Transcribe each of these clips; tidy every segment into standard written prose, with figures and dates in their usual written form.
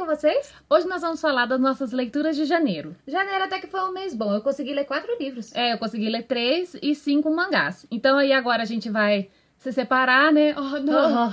vocês? Hoje nós vamos falar das nossas leituras de janeiro. Janeiro até que foi um mês bom, eu consegui ler 4 livros. Eu consegui ler 3 e 5 mangás. Então aí agora a gente vai se separar, né? Oh, não!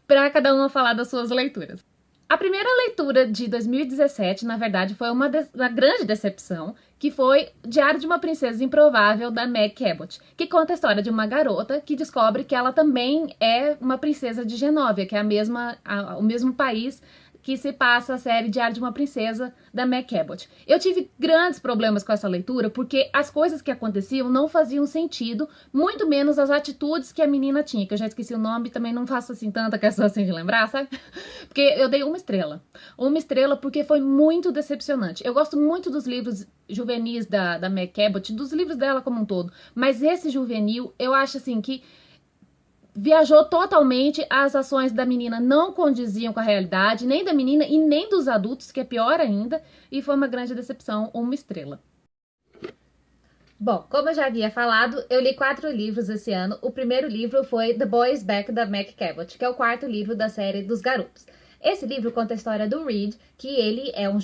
Pra cada uma falar das suas leituras. A primeira leitura de 2017, na verdade, foi uma grande decepção, que foi Diário de uma Princesa Improvável, da Meg Cabot, que conta a história de uma garota que descobre que ela também é uma princesa de Genóvia, que é o mesmo país que se passa a série Diário de uma Princesa, da Meg Cabot. Eu tive grandes problemas com essa leitura, porque as coisas que aconteciam não faziam sentido, muito menos as atitudes que a menina tinha, que eu já esqueci o nome, também não faço assim tanta questão assim de lembrar, sabe? Porque eu dei 1 estrela. 1 estrela porque foi muito decepcionante. Eu gosto muito dos livros juvenis da Meg Cabot, dos livros dela como um todo, mas esse juvenil, eu acho assim que viajou totalmente, as ações da menina não condiziam com a realidade, nem da menina e nem dos adultos, que é pior ainda, e foi uma grande decepção, 1 estrela. Bom, como eu já havia falado, eu li 4 livros esse ano. O primeiro livro foi The Boy is Back, da Meg Cabot, que é o 4º livro da série dos garotos. Esse livro conta a história do Reed, que ele é um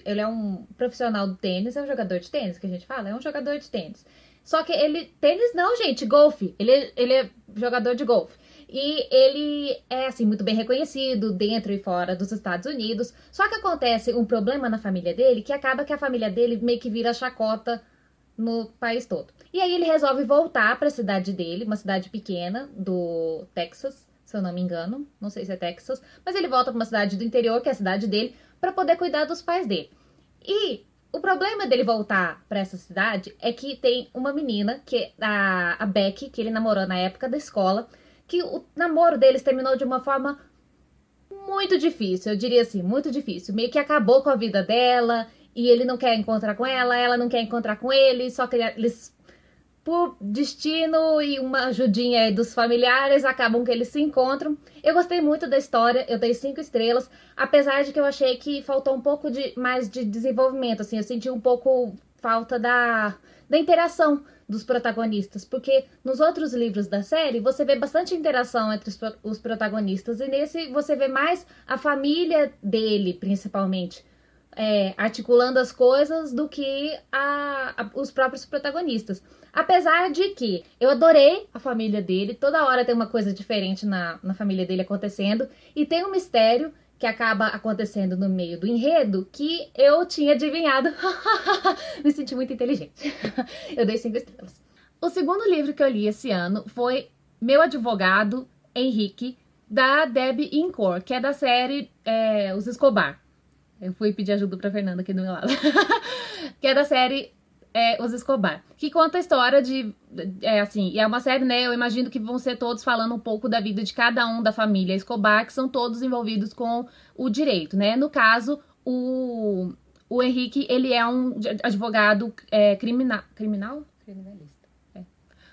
ele é um profissional do tênis, é um jogador de tênis que a gente fala? É um jogador de tênis. Só que tênis não, gente, golfe. Ele é jogador de golfe. E ele é, assim, muito bem reconhecido dentro e fora dos Estados Unidos. Só que acontece um problema na família dele, que acaba que a família dele meio que vira chacota no país todo. E aí ele resolve voltar para a cidade dele, uma cidade pequena do Texas, se eu não me engano. Não sei se é Texas. Mas ele volta para uma cidade do interior, que é a cidade dele, para poder cuidar dos pais dele. E o problema dele voltar para essa cidade é que tem uma menina, que é a Becky, que ele namorou na época da escola, que o namoro deles terminou de uma forma muito difícil, eu diria assim, muito difícil. Meio que acabou com a vida dela, e ele não quer encontrar com ela não quer encontrar com ele, só que eles, por destino e uma ajudinha aí dos familiares, acabam que eles se encontram. Eu gostei muito da história, eu dei 5 estrelas, apesar de que eu achei que faltou um pouco mais de desenvolvimento, assim, eu senti um pouco falta da interação dos protagonistas, porque nos outros livros da série você vê bastante interação entre os protagonistas, e nesse você vê mais a família dele, principalmente, articulando as coisas do que os próprios protagonistas. Apesar de que eu adorei a família dele, toda hora tem uma coisa diferente na família dele acontecendo, e tem um mistério que acaba acontecendo no meio do enredo que eu tinha adivinhado. Me senti muito inteligente. Eu dei 5 estrelas. O segundo livro que eu li esse ano foi Meu Advogado, Henrique, da Debbie Incor, que é da série Os Escobar. Eu fui pedir ajuda pra Fernanda aqui do meu lado. Que é da série Os Escobar. Que conta a história de... é uma série, né? Eu imagino que vão ser todos falando um pouco da vida de cada um da família Escobar, que são todos envolvidos com o direito, né? No caso, o Henrique, ele é um advogado criminalista.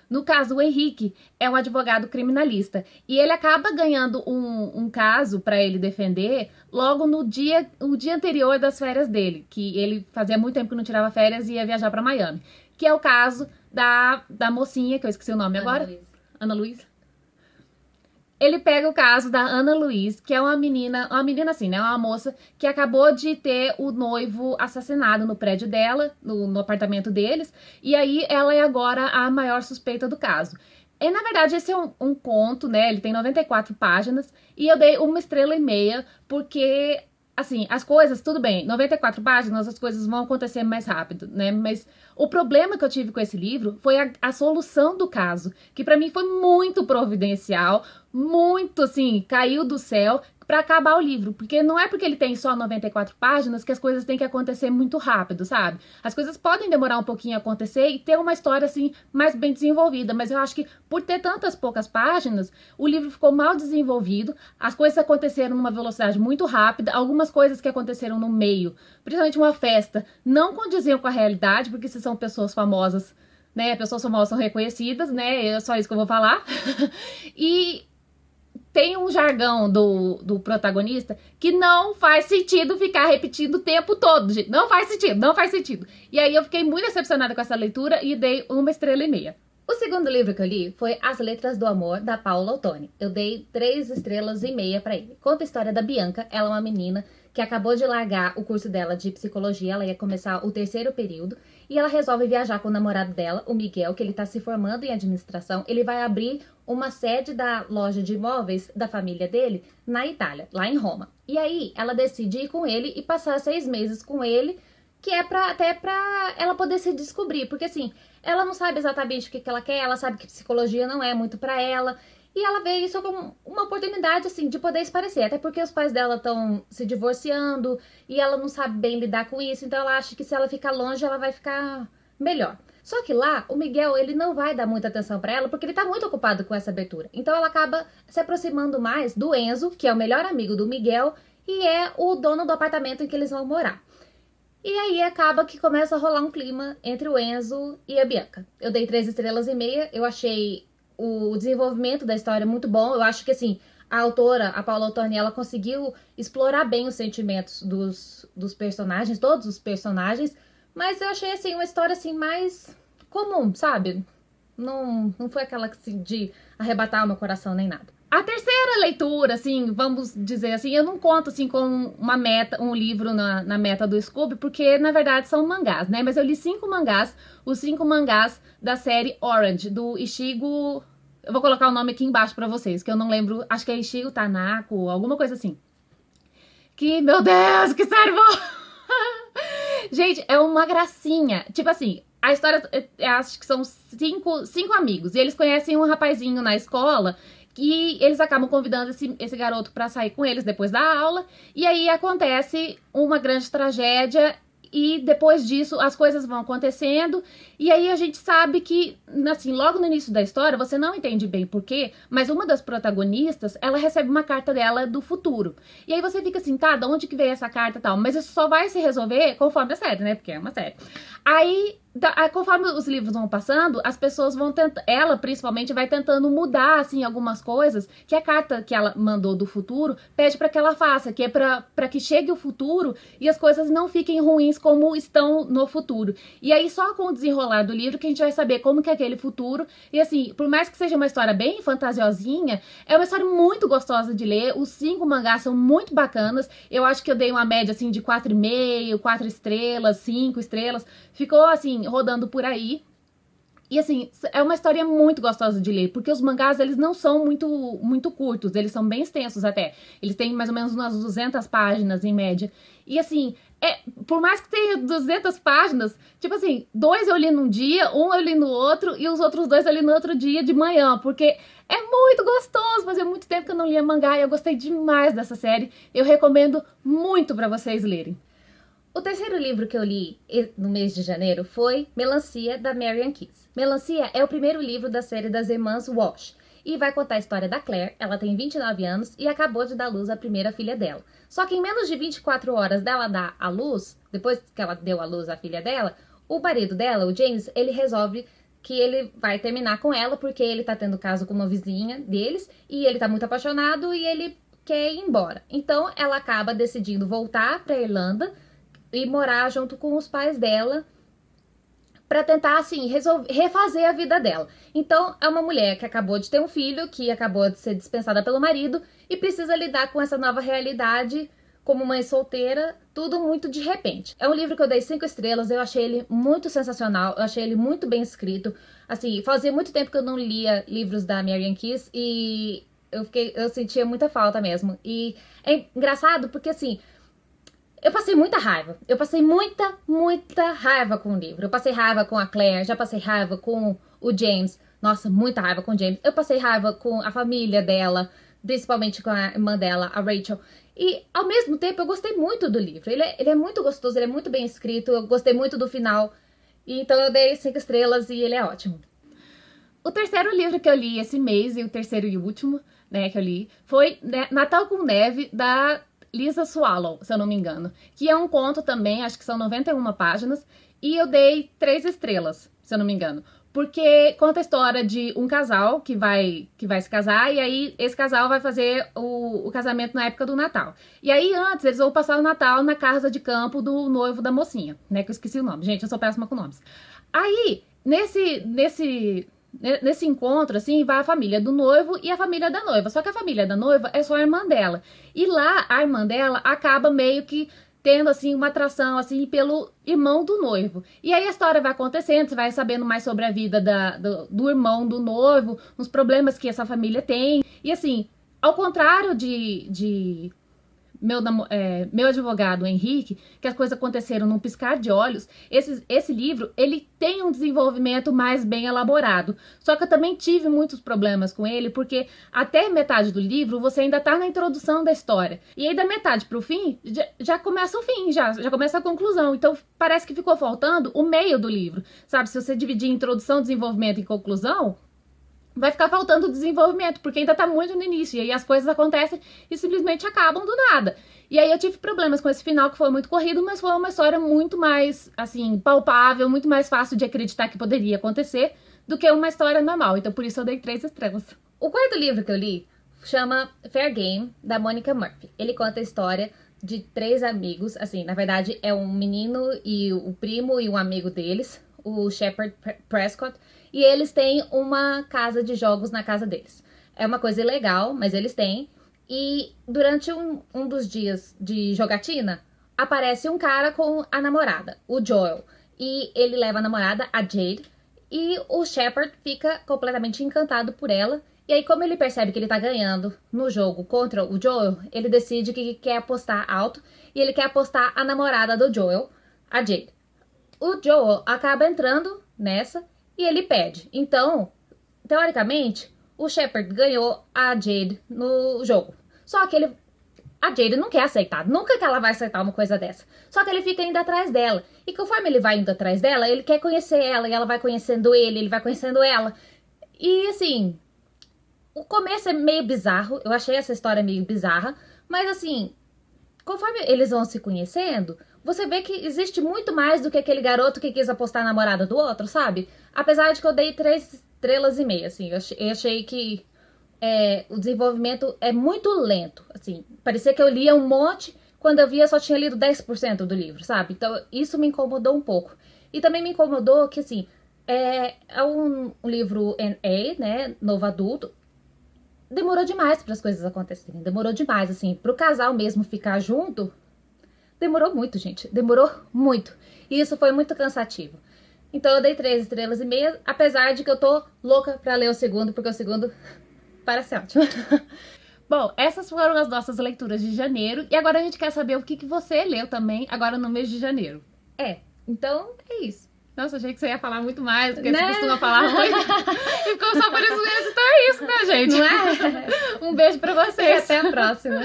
No caso, o Henrique é um advogado criminalista e ele acaba ganhando um caso para ele defender logo no dia anterior das férias dele, que ele fazia muito tempo que não tirava férias e ia viajar para Miami, que é o caso da mocinha, que eu esqueci o nome agora. Ana Luísa. Ele pega o caso da Ana Luísa, que é uma menina assim, né? Uma moça que acabou de ter o noivo assassinado no prédio dela, no apartamento deles, e aí ela é agora a maior suspeita do caso. E, na verdade, esse é um conto, né? Ele tem 94 páginas, e eu dei 1 estrela e meia, porque, assim, as coisas, tudo bem, 94 páginas, as coisas vão acontecer mais rápido, né? Mas o problema que eu tive com esse livro foi a solução do caso, que pra mim foi muito providencial, muito, assim, caiu do céu pra acabar o livro, porque não é porque ele tem só 94 páginas que as coisas têm que acontecer muito rápido, sabe? As coisas podem demorar um pouquinho a acontecer e ter uma história, assim, mais bem desenvolvida, mas eu acho que por ter tantas poucas páginas, o livro ficou mal desenvolvido, as coisas aconteceram numa velocidade muito rápida, algumas coisas que aconteceram no meio, principalmente uma festa, não condiziam com a realidade, porque se são pessoas famosas, né, pessoas famosas são reconhecidas, né, é só isso que eu vou falar, e tem um jargão do protagonista que não faz sentido ficar repetindo o tempo todo, gente. Não faz sentido, não faz sentido. E aí eu fiquei muito decepcionada com essa leitura e dei 1 estrela e meia. O segundo livro que eu li foi As Letras do Amor, da Paula Ottoni. Eu dei 3 estrelas e meia pra ele. Conta a história da Bianca, ela é uma menina que acabou de largar o curso dela de psicologia, ela ia começar o terceiro período, e ela resolve viajar com o namorado dela, o Miguel, que ele tá se formando em administração. Ele vai abrir uma sede da loja de imóveis da família dele na Itália, lá em Roma. E aí ela decide ir com ele e passar 6 meses com ele, que é até pra ela poder se descobrir, porque assim, ela não sabe exatamente o que ela quer, ela sabe que psicologia não é muito pra ela, e ela vê isso como uma oportunidade, assim, de poder esparecer. Até porque os pais dela estão se divorciando e ela não sabe bem lidar com isso. Então ela acha que se ela ficar longe, ela vai ficar melhor. Só que lá, o Miguel, ele não vai dar muita atenção pra ela porque ele tá muito ocupado com essa abertura. Então ela acaba se aproximando mais do Enzo, que é o melhor amigo do Miguel e é o dono do apartamento em que eles vão morar. E aí acaba que começa a rolar um clima entre o Enzo e a Bianca. Eu dei 3,5 estrelas, eu achei o desenvolvimento da história muito bom. Eu acho que, assim, a autora, a Paula Otoni, ela conseguiu explorar bem os sentimentos dos personagens, todos os personagens, mas eu achei, assim, uma história, assim, mais comum, sabe? Não foi aquela assim, de arrebatar o meu coração nem nada. A terceira leitura, assim, vamos dizer assim, eu não conto assim com uma meta, um livro na meta do Scooby, porque na verdade são mangás, né? Mas eu li 5 mangás, os 5 mangás da série Orange, do Ishigo. Eu vou colocar o nome aqui embaixo pra vocês, que eu não lembro, acho que é Ishigo Tanako, alguma coisa assim. Que, meu Deus, que série boa! Gente, é uma gracinha. Tipo assim, a história, acho que são cinco amigos, e eles conhecem um rapazinho na escola. E eles acabam convidando esse garoto pra sair com eles depois da aula. E aí acontece uma grande tragédia. E depois disso as coisas vão acontecendo. E aí a gente sabe que, assim, logo no início da história, você não entende bem porquê, mas uma das protagonistas, ela recebe uma carta dela do futuro. E aí você fica assim, tá, de onde que veio essa carta e tal? Mas isso só vai se resolver conforme a série, né? Porque é uma série. Aí, conforme os livros vão passando, as pessoas vão tentando, ela principalmente vai tentando mudar, assim, algumas coisas que a carta que ela mandou do futuro pede pra que ela faça, que é pra que chegue o futuro e as coisas não fiquem ruins como estão no futuro. E aí só com o desenrolar do livro que a gente vai saber como que é aquele futuro. E assim, por mais que seja uma história bem fantasiosinha, é uma história muito gostosa de ler. Os 5 mangás são muito bacanas. Eu acho que eu dei uma média assim de 4,5, 4 estrelas, 5 estrelas. Ficou assim, rodando por aí. E assim, é uma história muito gostosa de ler, porque os mangás, eles não são muito curtos, eles são bem extensos até. Eles têm mais ou menos umas 200 páginas em média. E assim, por mais que tenha 200 páginas, tipo assim, 2 eu li num dia, 1 eu li no outro, e os outros 2 eu li no outro dia de manhã, porque é muito gostoso. Fazia muito tempo que eu não lia mangá e eu gostei demais dessa série. Eu recomendo muito pra vocês lerem. O terceiro livro que eu li no mês de janeiro foi Melancia, da Marian Keyes. Melancia é o primeiro livro da série das irmãs Walsh e vai contar a história da Claire. Ela tem 29 anos e acabou de dar à luz a primeira filha dela. Só que em menos de 24 horas dela dar à luz, depois que ela deu à luz a filha dela, o marido dela, o James, ele resolve que ele vai terminar com ela porque ele tá tendo caso com uma vizinha deles e ele tá muito apaixonado e ele quer ir embora. Então ela acaba decidindo voltar pra Irlanda e morar junto com os pais dela para tentar, assim, refazer a vida dela. Então, é uma mulher que acabou de ter um filho, que acabou de ser dispensada pelo marido e precisa lidar com essa nova realidade como mãe solteira, tudo muito de repente. É um livro que eu dei 5 estrelas, eu achei ele muito sensacional, eu achei ele muito bem escrito. Assim, fazia muito tempo que eu não lia livros da Marian Keyes e eu sentia muita falta mesmo. E é engraçado porque, assim, eu passei muita raiva. Eu passei muita raiva com o livro. Eu passei raiva com a Claire, já passei raiva com o James. Nossa, muita raiva com o James. Eu passei raiva com a família dela, principalmente com a irmã dela, a Rachel. E, ao mesmo tempo, eu gostei muito do livro. Ele é muito gostoso, ele é muito bem escrito. Eu gostei muito do final. E, então eu dei 5 estrelas e ele é ótimo. O terceiro livro que eu li esse mês, e o terceiro e último, né, que eu li, foi Natal com Neve, da Lisa Swallow, se eu não me engano, que é um conto também, acho que são 91 páginas, e eu dei 3 estrelas, se eu não me engano, porque conta a história de um casal que vai se casar, e aí esse casal vai fazer o casamento na época do Natal. E aí antes eles vão passar o Natal na casa de campo do noivo da mocinha, né, que eu esqueci o nome, gente, eu sou péssima com nomes. Aí, nesse encontro, assim, vai a família do noivo e a família da noiva. Só que a família da noiva é só a irmã dela. E lá, a irmã dela acaba meio que tendo, assim, uma atração, assim, pelo irmão do noivo. E aí a história vai acontecendo, você vai sabendo mais sobre a vida do irmão do noivo, os problemas que essa família tem. E, assim, ao contrário de meu advogado, Henrique, que as coisas aconteceram num piscar de olhos, esse livro, ele tem um desenvolvimento mais bem elaborado. Só que eu também tive muitos problemas com ele, porque até metade do livro, você ainda tá na introdução da história. E aí, da metade pro fim, já começa o fim, já começa a conclusão. Então, parece que ficou faltando o meio do livro. Sabe, se você dividir introdução, desenvolvimento e conclusão, vai ficar faltando desenvolvimento, porque ainda tá muito no início, e aí as coisas acontecem e simplesmente acabam do nada. E aí eu tive problemas com esse final, que foi muito corrido, mas foi uma história muito mais, assim, palpável, muito mais fácil de acreditar que poderia acontecer do que uma história normal. Então por isso eu dei 3 estrelas. O quarto livro que eu li chama Fair Game, da Monica Murphy. Ele conta a história de 3 amigos, assim, na verdade é um menino e o primo e um amigo deles, o Shepard Prescott, e eles têm uma casa de jogos na casa deles. É uma coisa ilegal, mas eles têm. E durante um dos dias de jogatina, aparece um cara com a namorada, o Joel. E ele leva a namorada, a Jade, e o Shepard fica completamente encantado por ela. E aí, como ele percebe que ele tá ganhando no jogo contra o Joel, ele decide que quer apostar alto. E ele quer apostar a namorada do Joel, a Jade. O Joel acaba entrando nessa e ele perde. Então, teoricamente, o Shepard ganhou a Jade no jogo. Só que a Jade não quer aceitar. Nunca que ela vai aceitar uma coisa dessa. Só que ele fica indo atrás dela. E conforme ele vai indo atrás dela, ele quer conhecer ela. E ela vai conhecendo ele vai conhecendo ela. E assim, o começo é meio bizarro. Eu achei essa história meio bizarra. Mas assim, conforme eles vão se conhecendo, você vê que existe muito mais do que aquele garoto que quis apostar na namorada do outro, sabe? Apesar de que eu dei 3 estrelas e meia, assim. Eu achei que o desenvolvimento é muito lento, assim. Parecia que eu lia um monte, quando eu via só tinha lido 10% do livro, sabe? Então isso me incomodou um pouco. E também me incomodou que, assim, é um livro NA, né, novo adulto. Demorou demais para as coisas acontecerem, demorou demais, assim. Pro casal mesmo ficar junto, demorou muito, gente. Demorou muito. E isso foi muito cansativo. Então eu dei 3 estrelas e meia, apesar de que eu tô louca pra ler o segundo, porque o segundo parece ótimo. Bom, essas foram as nossas leituras de janeiro. E agora a gente quer saber o que você leu também, agora no mês de janeiro. Então é isso. Nossa, achei que você ia falar muito mais, porque você costuma falar muito. E ficou só por isso mesmo. Então é isso, né, gente? Não é? Um beijo pra vocês. E até a próxima.